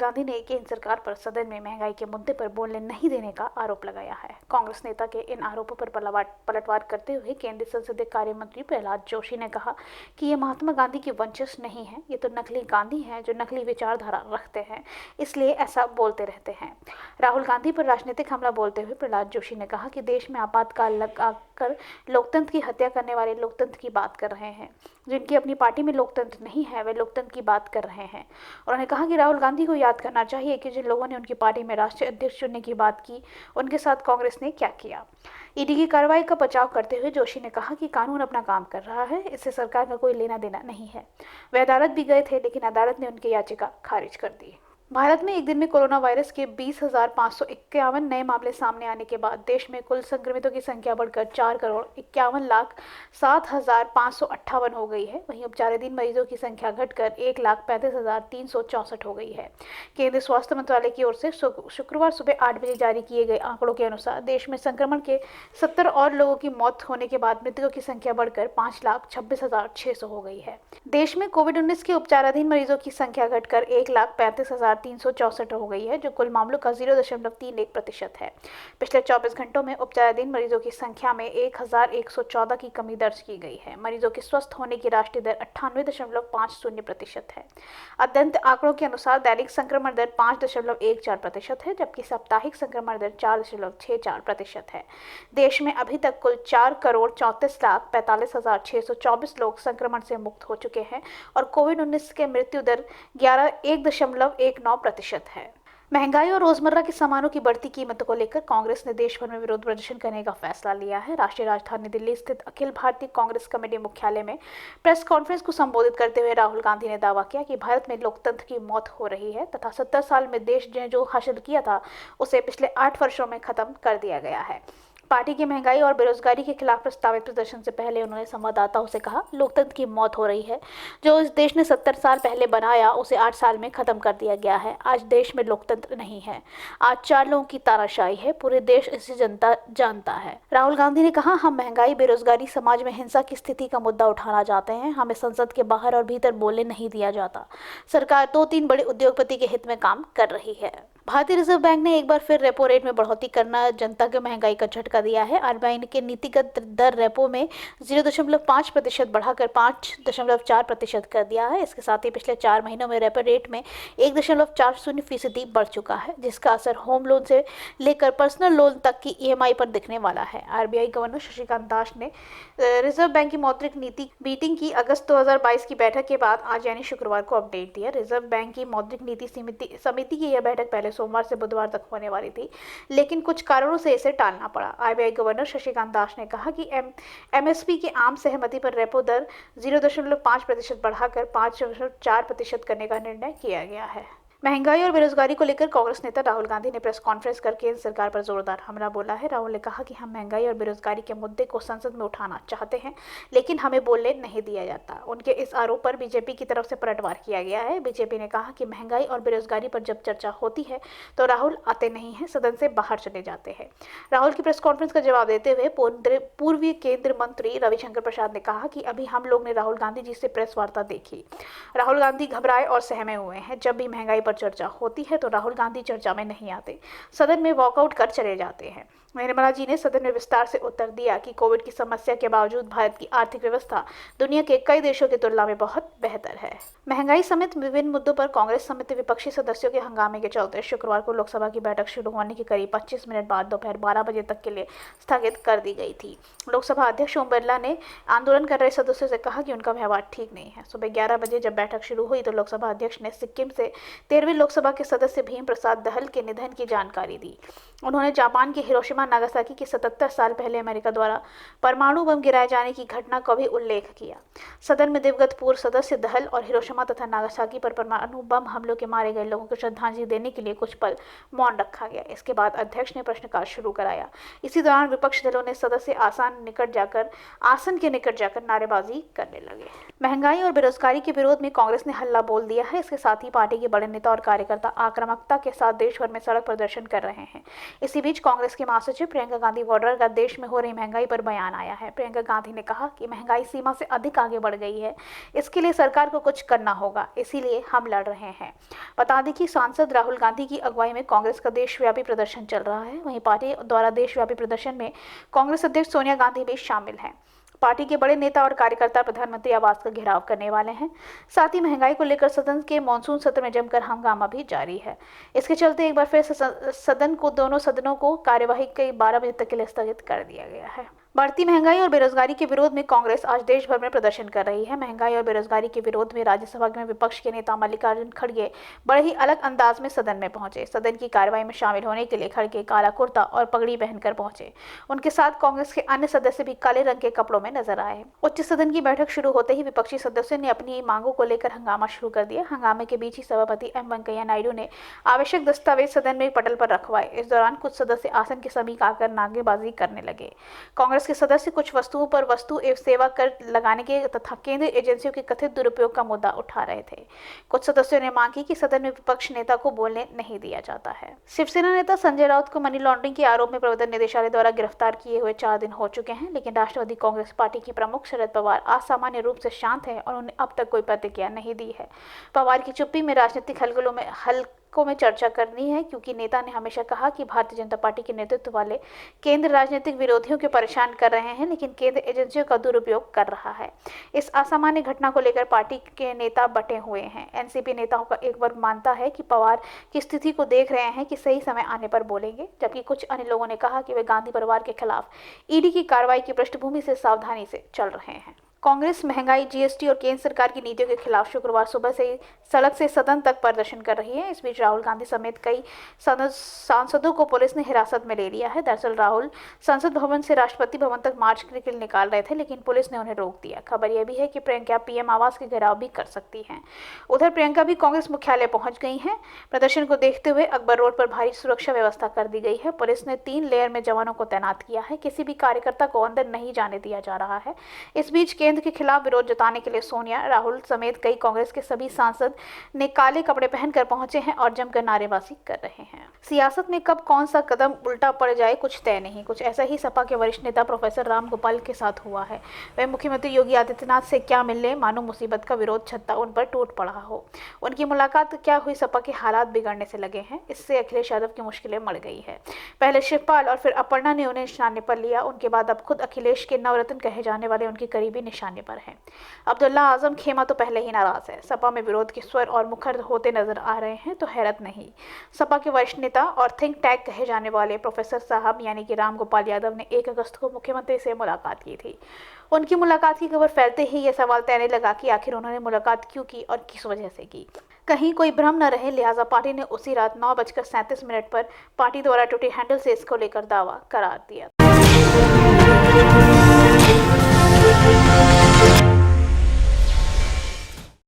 गांधी ने केंद्र सरकार पर सदन में महंगाई के मुद्दे पर बोलने नहीं देने का आरोप लगाया है। कांग्रेस नेता के इन आरोपों पर पलटवार करते हुए केंद्रीय संसदीय कार्य मंत्री प्रहलाद जोशी ने कहा कि ये महात्मा गांधी की वंशज नहीं है, ये तो नकली गांधी हैं जो नकली विचारधारा रखते हैं, इसलिए ऐसा बोलते रहते हैं। राहुल गांधी पर राजनीतिक हमला बोलते हुए प्रहलाद जोशी ने कहा कि देश में आपातकाल लगाकर लोकतंत्र की हत्या करने वाले लोकतंत्र की बात कर रहे हैं। जिनकी अपनी पार्टी में लोकतंत्र नहीं है वे लोकतंत्र की बात कर रहे हैं। उन्होंने कहा कि राहुल गांधी को याद करना चाहिए कि जिन लोगों ने उनकी पार्टी में राष्ट्रीय अध्यक्ष चुनने की बात की, उनके साथ कांग्रेस ने क्या किया। ईडी की कार्रवाई का बचाव करते हुए जोशी ने कहा कि कानून अपना काम कर रहा है, इससे सरकार का कोई लेना देना नहीं है। वे अदालत भी गए थे, लेकिन अदालत ने उनकी याचिका खारिज कर दी। भारत में एक दिन में कोरोना वायरस के 20,551 नए मामले सामने आने के बाद देश में कुल संक्रमितों की संख्या बढ़कर 4,51,07,558 हो गई है। वहीं उपचाराधीन मरीजों की संख्या घटकर 1,35,364 हो गई है। केंद्रीय स्वास्थ्य मंत्रालय की ओर से शुक्रवार सुबह 8 बजे जारी किए गए आंकड़ों के अनुसार देश में संक्रमण के 70 और लोगों की मौत होने के बाद मृतकों की संख्या बढ़कर 5,26,600 हो गई है। देश में कोविड-19 के उपचाराधीन मरीजों की संख्या घटकर 1,35,364 हो गई है, जो कुल मामलों का 0.31% है। पिछले 24 घंटों में उपचाराधीन मरीजों की संख्या में 1,114 की कमी दर्ज की गई है। मरीजों के स्वस्थ होने की राष्ट्रीय दर 98.50% है। अद्यतन आंकड़ों के अनुसार दैनिक संक्रमण दर 5.14% है, जबकि साप्ताहिक संक्रमण दर 4.64% है। देश में अभी तक कुल 4,34,45,624 लोग संक्रमण से मुक्त हो चुके हैं और कोविड-19 के मृत्यु दर 1.19% है। महंगाई और रोजमर्रा के सामानों की बढ़ती कीमतों को लेकर कांग्रेस ने देश भर में विरोध प्रदर्शन करने का फैसला लिया है। राष्ट्रीय राजधानी दिल्ली स्थित अखिल भारतीय कांग्रेस कमेटी मुख्यालय में प्रेस कॉन्फ्रेंस को संबोधित करते हुए राहुल गांधी ने दावा किया कि भारत में लोकतंत्र की मौत हो रही है तथा 70 साल में देश ने जो हासिल किया था उसे पिछले 8 वर्षों में खत्म कर दिया गया है। पार्टी की महंगाई और बेरोजगारी के खिलाफ प्रस्तावित प्रदर्शन से पहले उन्होंने संवाददाताओं से कहा, लोकतंत्र की मौत हो रही है। जो इस देश ने 70 साल पहले बनाया उसे 8 साल में खत्म कर दिया गया है। आज देश में लोकतंत्र नहीं है, आज 4 लोगों की तानाशाही है। पूरे देश इसे जनता जानता है। राहुल गांधी ने कहा, हम महंगाई, बेरोजगारी, समाज में हिंसा की स्थिति का मुद्दा उठाना चाहते हैं। हमें संसद के बाहर और भीतर बोलने नहीं दिया जाता। सरकार 2-3 बड़े उद्योगपति के हित में काम कर रही है। भारतीय रिजर्व बैंक ने एक बार फिर रेपो रेट में बढ़ोतरी करना जनता को महंगाई का झटका दिया है। आरबीआई के नीतिगत दर रेपो में 0.5% बढ़ाकर 5.4% कर दिया है। इसके साथ ही पिछले 4 महीनों में रेपो रेट में 1.40% बढ़ चुका है, जिसका असर होम लोन से लेकर पर्सनल लोन तक की ईएमआई पर दिखने वाला है। आरबीआई गवर्नर शक्तिकांत दास ने रिजर्व बैंक की मौद्रिक नीति मीटिंग की अगस्त 2022 की बैठक के बाद आज यानी शुक्रवार को अपडेट दिया। रिजर्व बैंक की मौद्रिक नीति समिति की यह बैठक पहले सोमवार से बुधवार तक होने वाली थी, लेकिन कुछ कारणों से इसे टालना पड़ा। आरबीआई गवर्नर शक्तिकांत दास ने कहा कि एमएसपी की आम सहमति पर रेपो दर 0.5% बढ़ाकर 5.4% करने का निर्णय किया गया है। महंगाई और बेरोजगारी को लेकर कांग्रेस नेता राहुल गांधी ने प्रेस कॉन्फ्रेंस कर केंद्र सरकार पर जोरदार हमला बोला है। राहुल ने कहा कि हम महंगाई और बेरोजगारी के मुद्दे को संसद में उठाना चाहते हैं, लेकिन हमें बोलने नहीं दिया जाता। उनके इस आरोप पर बीजेपी की तरफ से पलटवार किया गया है। बीजेपी ने कहा कि महंगाई और बेरोजगारी पर जब चर्चा होती है तो राहुल आते नहीं है, सदन से बाहर चले जाते हैं। राहुल की प्रेस कॉन्फ्रेंस का जवाब देते हुए पूर्व केंद्रीय मंत्री रविशंकर प्रसाद ने कहा कि अभी हम लोग ने राहुल गांधी जी से प्रेस वार्ता देखी। राहुल गांधी घबराए और सहमे हुए हैं। जब भी महंगाई पर चर्चा होती है तो राहुल गांधी चर्चा में नहीं आते, सदन में वॉकआउट कर चले जाते हैं। निर्मला जी ने सदन में विस्तार से उत्तर दिया कि कोविड की समस्या के बावजूद भारत की आर्थिक व्यवस्था दुनिया के कई देशों की तुलना में बहुत बेहतर है। महंगाई समेत विभिन्न मुद्दों पर कांग्रेस समेत विपक्षी सदस्यों के हंगामे के चलते शुक्रवार को लोकसभा की बैठक शुरू होने के करीब 25 मिनट बाद दोपहर 12 बजे तक के लिए स्थगित कर दी गई थी। लोकसभा अध्यक्ष ओम बिरला ने आंदोलन कर रहे सदस्यों से कहा कि उनका व्यवहार ठीक नहीं है। सुबह 11 बजे जब बैठक शुरू हुई तो लोकसभा अध्यक्ष ने सिक्किम से 13वीं लोकसभा के सदस्य भीम प्रसाद दहल के निधन की जानकारी दी। उन्होंने जापान के हिरोशिमा नागासाकी के 77 साल पहले अमेरिका द्वारा परमाणु बम गिराए जाने की घटना का भी उल्लेख किया। सदन में दिवंगत पूर्व सदस्य दहल और हिरोशिमा तथा नागासाकी पर परमाणु बम हमलों के मारे गए लोगों को श्रद्धांजलि देने के लिए कुछ पल मौन रखा गया। इसके बाद अध्यक्ष ने प्रश्नकाल शुरू कराया। इसी दौरान विपक्षी दलों ने सदस्य आसन के निकट जाकर नारेबाजी करने लगे। महंगाई और बेरोजगारी के विरोध में कांग्रेस ने हल्ला बोल दिया है। इसके साथ ही पार्टी के बड़े नेता और कार्यकर्ता आक्रामकता के साथ देश भर में सड़क प्रदर्शन कर रहे हैं। इसी बीच कांग्रेस की महासचिव प्रियंका गांधी वाड्रा का देश में हो रही महंगाई पर बयान आया है। प्रियंका गांधी ने कहा कि महंगाई सीमा से अधिक आगे बढ़ गई है, इसके लिए सरकार को कुछ करना होगा, इसीलिए हम लड़ रहे हैं। बता दें कि सांसद राहुल गांधी की अगुवाई में कांग्रेस का देशव्यापी प्रदर्शन चल रहा है। वहीं पार्टी द्वारा देशव्यापी प्रदर्शन में कांग्रेस अध्यक्ष सोनिया गांधी भी शामिल हैं। पार्टी के बड़े नेता और कार्यकर्ता प्रधानमंत्री आवास का घेराव करने वाले हैं। साथ ही महंगाई को लेकर सदन के मॉनसून सत्र में जमकर हंगामा भी जारी है। इसके चलते एक बार फिर सदन को दोनों सदनों को कार्यवाही कई 12 बजे तक के लिए स्थगित कर दिया गया है। बढ़ती महंगाई और बेरोजगारी के विरोध में कांग्रेस आज देश भर में प्रदर्शन कर रही है। महंगाई और बेरोजगारी के विरोध में राज्यसभा में विपक्ष के नेता मल्लिकार्जुन खड़गे बड़े ही अलग अंदाज में सदन में पहुंचे। सदन की कार्रवाई में शामिल होने के लिए खड़गे काला कुर्ता और पगड़ी पहनकर पहुंचे। उनके साथ कांग्रेस के अन्य सदस्य भी काले रंग के कपड़ों में नजर आए। उच्च सदन की बैठक शुरू होते ही विपक्षी सदस्यों ने अपनी मांगों को लेकर हंगामा शुरू कर दिया। हंगामे के बीच ही सभापति एम वेंकैया नायडू ने आवश्यक दस्तावेज सदन में पटल पर रखवाए। इस दौरान कुछ सदस्य आसन के समीप आकर नारेबाजी करने लगे। कांग्रेस के सदस्य कुछ वस्तुओं पर वस्तु एवं सेवा कर लगाने के तथा केंद्रीय एजेंसियों के कथित दुरुपयोग का मुद्दा उठा रहे थे। कुछ सदस्यों ने मांग की कि सदन में विपक्ष नेता को बोलने नहीं दिया जाता है। शिवसेना नेता संजय राउत को मनी लॉन्ड्रिंग के आरोप में प्रवर्तन निदेशालय द्वारा गिरफ्तार किए हुए 4 दिन हो चुके हैं, लेकिन राष्ट्रवादी कांग्रेस पार्टी के प्रमुख शरद पवार असामान्य रूप से शांत हैं और उन्हें अब तक कोई प्रतिक्रिया नहीं दी है। पवार की चुप्पी में राजनीतिक हलकों में चर्चा करनी है, क्योंकि नेता ने हमेशा कहा कि भारतीय जनता पार्टी के नेतृत्व वाले केंद्र राजनीतिक विरोधियों को परेशान कर रहे हैं, लेकिन केंद्र एजेंसियों का दुरुपयोग कर रहा है। इस असामान्य घटना को लेकर पार्टी के नेता बटे हुए हैं। एनसीपी नेताओं का एक वर्ग मानता है कि पवार की स्थिति को देख रहे हैं कि सही समय आने पर बोलेंगे, जबकि कुछ अन्य लोगों ने कहा कि वे गांधी परिवार के खिलाफ ईडी की कार्रवाई की पृष्ठभूमि से सावधानी से चल रहे हैं। कांग्रेस महंगाई, जीएसटी और केंद्र सरकार की नीतियों के खिलाफ शुक्रवार सुबह से सड़क से सदन तक प्रदर्शन कर रही है। इस बीच राहुल गांधी समेत कई सांसदों को पुलिस ने हिरासत में ले लिया है। दरअसल राहुल संसद भवन से राष्ट्रपति भवन तक मार्च के लिए निकाल रहे थे, लेकिन पुलिस ने उन्हें रोक दिया। खबर यह भी है कि प्रियंका पीएम आवास के घेराव भी कर सकती हैं। उधर प्रियंका भी कांग्रेस मुख्यालय पहुंच गई हैं। प्रदर्शन को देखते हुए अकबर रोड पर भारी सुरक्षा व्यवस्था कर दी गई है। पुलिस ने 3 लेयर में जवानों को तैनात किया है। किसी भी कार्यकर्ता को अंदर नहीं जाने दिया जा रहा है। इस बीच केंद्र के खिलाफ विरोध जताने के लिए सोनिया, राहुल समेत कई कांग्रेस के सभी सांसद ने काले कपड़े पहनकर पहुंचे हैं और जमकर नारेबाजी कर रहे हैं। सियासत में कब कौन सा कदम उल्टा पड़ जाए कुछ तय नहीं। कुछ ऐसा ही सपा के वरिष्ठ नेता प्रोफेसर राम गोपाल के साथ हुआ है। वह मुख्यमंत्री योगी आदित्यनाथ से क्या मिलने, मानो मुसीबत का विरोध छत्ता उन पर टूट पड़ा हो। उनकी मुलाकात क्या हुई, सपा के हालात बिगड़ने से लगे हैं। इससे अखिलेश यादव की मुश्किलें बढ़ गई है। पहले शिवपाल और फिर अपर्णा ने उन्हें निशाने पर लिया। उनके बाद अब खुद अखिलेश के नवरत्न कहे जाने वाले उनके करीबी निशाने पर हैं। अब्दुल्ला आजम खेमा तो पहले ही नाराज है। सपा में विरोध के स्वर और मुखर होते नजर आ रहे हैं, तो हैरत नहीं। सपा के वरिष्ठ नेता और थिंक टैंक कहे जाने वाले प्रोफेसर साहब यानी कि राम गोपाल यादव ने 1 अगस्त को मुख्यमंत्री से मुलाकात की थी। उनकी मुलाकात की खबर फैलते ही यह सवाल तैरने लगा कि आखिर उन्होंने मुलाकात क्यों की और किस वजह से की। कहीं कोई भ्रम न रहे, लिहाजा पार्टी ने उसी रात 9:37 पर पार्टी द्वारा ट्विटर हैंडल से इसको लेकर दावा करार दिया।